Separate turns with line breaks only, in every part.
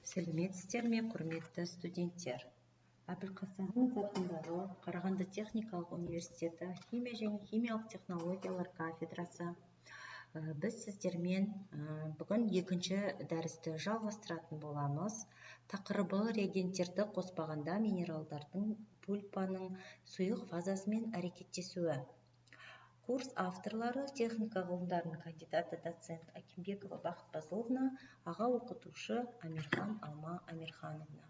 Сәлеметсіздер ме, құрметті студенттер? Әбілқасымов атындағы Қарағанды техникалық университеті химия және химиялық технологиялар кафедрасы. Біз сіздермен бүгін екінші дәрісті жалғастыратын боламыз. Тақырыбы реагенттерді қоспағанда минералдардың пульпаның сұйық фазасымен әрекеттесуі. Курс авторлары техника ғылымдарының кандидаты доцент Акимбекова Бақыт Базыловна, аға оқытушы Амирхан Алма Амирхановна.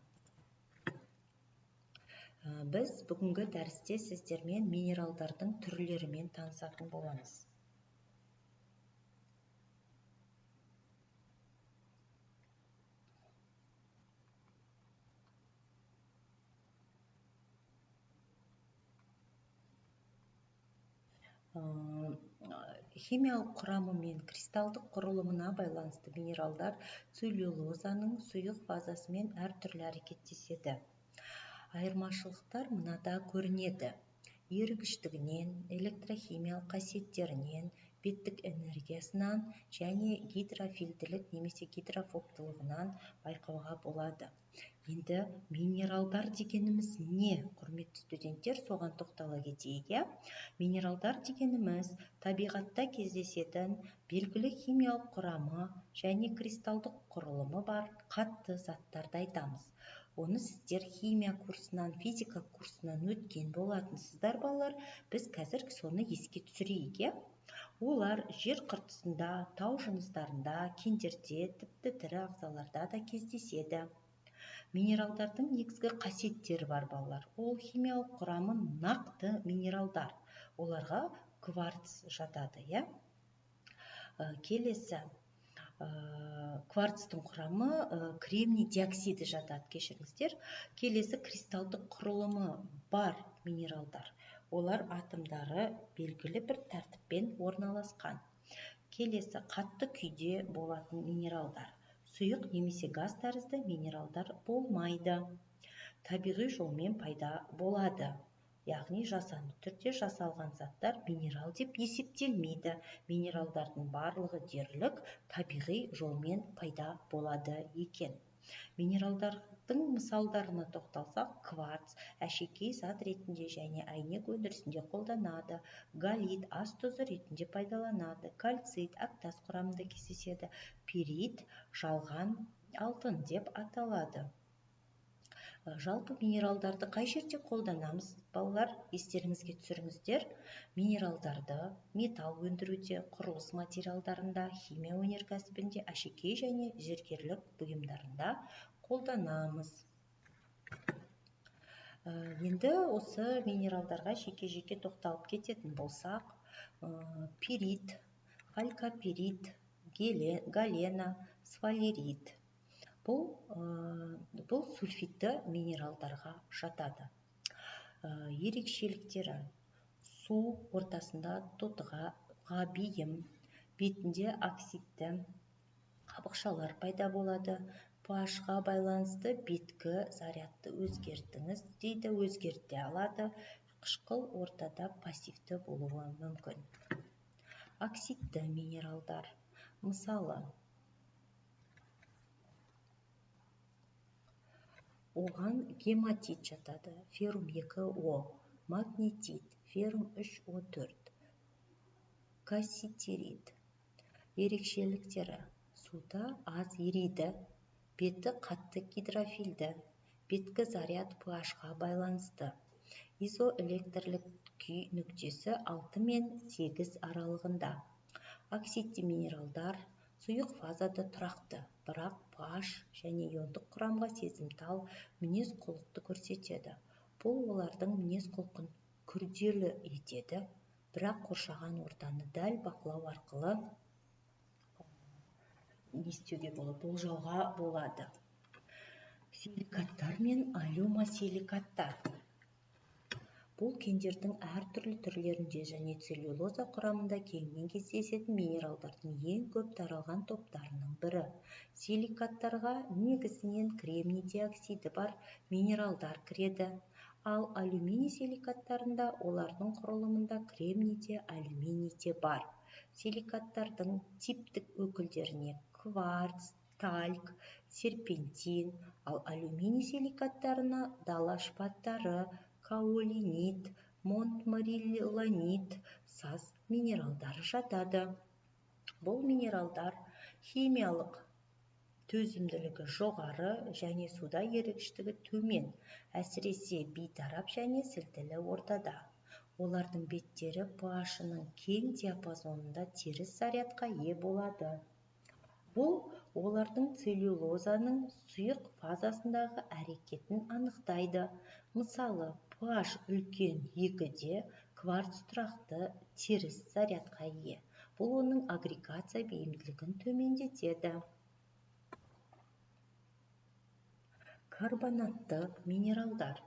Біз бүгінгі дәрісте сіздермен минералдардың түрлерімен танысатын боламыз. Химиялық құрамы мен кристалдық құрылымына байланысты минералдар целлюлозаның сұйық фазасымен әртүрлі әрекеттеседі. Айырмашылықтар мынада көрінеді. Ерігіштігінен, электрохимиялық қасиеттерінен, беттік энергиясынан және гидрофильділік немесе гидрофобтылығынан байқауға болады. Енді минералдар дегеніміз не? Құрметті студенттер, соған тоқтала кетейік. Минералдар дегеніміз табиғатта кездесетін белгілі химиялық құрамы және кристалдық құрылымы бар қатты заттарды айтамыз. Оны сіздер химия курсынан, физика курсынан өткен болатынсыздар балалар. Біз қазір соны еске түсірейік. Олар жер қыртысында, тау жыныстарында, кендерде, тіпті тірі ағзаларда да кездеседі. Минералдардың негізгі қасиеттері бар балалар. Ол химиялық құрамы нақты минералдар. Оларға кварц жатады. Келесі, кварцтың құрамы кремний диоксиді жатады, кешіріңіздер. Келесі, кристалдық құрылымы бар минералдар. Олар атомдары белгілі бір тәртіппен орналасқан. Келесі, қатты күйде болатын минералдар. Сұйық немесе газ тәрізді минералдар болмайды. Табиғи жолмен пайда болады. Яғни жасанды түрде жасалған заттар минерал деп есептелмейді. Минералдардың барлығы дерлік табиғи жолмен пайда болады екен. Минералдардың мысалдарына тоқталсақ, кварц әшекей зат ретінде және әйнек өндірісінде қолданады. Галит ас тұзы ретінде пайдаланады. Кальцит әктас құрамында кездеседі. Пирит жалған алтын деп аталады. Жалпы минералдарды қай жерде қолданамыз? Балалар, естеріңізге түсіріңіздер. Минералдарды металл өндіруде, құрылыс материалдарында, химия өнеркәсібінде, әшекей және зергерлік бұйымдарында қолданамыз. Енді осы минералдарға жеке-жеке тоқталып кететін болсақ, пирит, халькопирит, галена, сфалерит. Бұл сульфидті минералдарға жатады. Ерекшеліктері: су ортасында тотығуға бейім, бетінде оксидті қабықшалар пайда болады. pH-ға байланысты беткі зарядты өзгертіңіз дейді, өзгерте алады. Қышқыл ортада пассивті болуы мүмкін. Оксидті минералдар. Мысалы, оған гематит жатады, феррум 2O, магнетит, феррум 3O4, касситерит. Ерекшеліктері: суда аз ериді, беті қатты гидрофильді, беткі заряд pH-ға байланысты. Изоэлектрлік күй нүктесі 6 мен 8 аралығында. Оксидті минералдар сұйық фазада тұрақты, бірақ pH және иондық құрамға сезімтал мінез құлықты көрсетеді. Бұл олардың мінез құлқын күрделі етеді, бірақ қоршаған ортаны дәл бақылау арқылы болжауға болады. Силикаттар мен алюмосиликаттар. Бұл кендердің әртүрлі түрлерінде және целлюлоза құрамында кеңінен кездесетін минералдардың ең көп таралған топтарының бірі. Силикаттарға негізінен кремний диоксиді бар минералдар кіреді, ал алюминий силикаттарында олардың құрылымында кремний де, алюминий де бар. Силикаттардың типтік өкілдеріне кварц, тальк, серпентин, ал алюминий силикаттарына дала шпаттары, каолинит, монтмориллонит, саз минералдары жатады. Бұл минералдар химиялық төзімділігі жоғары және суда ерігіштігі төмен, әсіресе бейтарап және сілтілі ортада. Олардың беттері pH-ның кең диапазонында теріс зарядқа ие болады. Бұл олардың целлюлозаның сұйық фазасындағы әрекетін анықтайды. Мысалы, pH үлкен 2-де кварц тұрақты теріс зарядқа ие. Бұл оның агрегация бейімділігін төмендетеді. Карбонатты минералдар.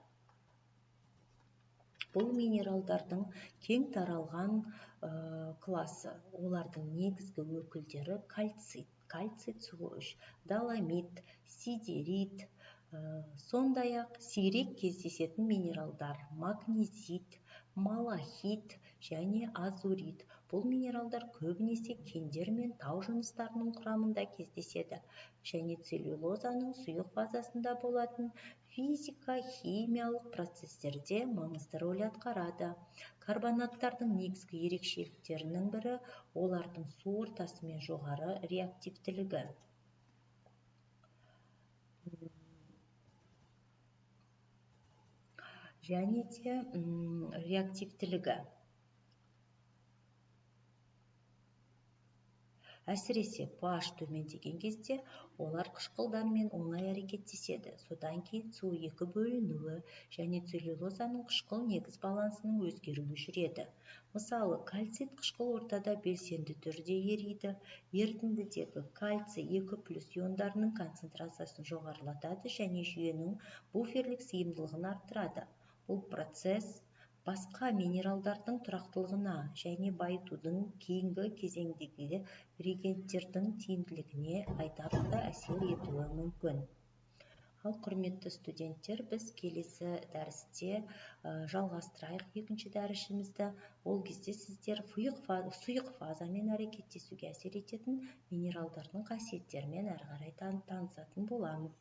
Бұл минералдардың кең таралған класы. Олардың негізгі өкілдері кальцит суы 3, доломит, сидерит, сондай-ақ сирек кездесетін минералдар магнезит, малахит және азурит. Бұл минералдар көбінесе кендер мен тау жыныстарының құрамында кездеседі және целлюлозаның сұйық фазасында болатын физика-химиялық процестерде маңызды рөл атқарады. Карбонаттардың негізгі ерекшеліктерінің бірі олардың су ортасымен жоғары реактивтілігі. Және де реактивтілігі. Әсіресе pH төмендеген кезде олар қышқылдармен оңай әрекеттеседі. Содан кейін SO2 бөлінуі және целлюлозаның қышқыл негіз балансының өзгеруі жүреді. Мысалы, кальцит қышқыл ортада белсенді түрде ериді. Ерітіндідегі кальций 2+ иондарының концентрациясын жоғарылатады және жүйенің буферлік сыйымдылығын арттырады. Бұл процесс басқа минералдардың тұрақтылығына және байытудың кейінгі кезеңдегі реагенттердің тиімділігіне айтарлықтай әсер етуі мүмкін. Ал құрметті студенттер, біз келесі дәрісте жалғастырайық екінші дәрісімізді. Ол кезде сіздер сұйық фазамен әрекеттесуге әсер ететін минералдардың қасиеттерімен әрі қарай танысатын боламыз.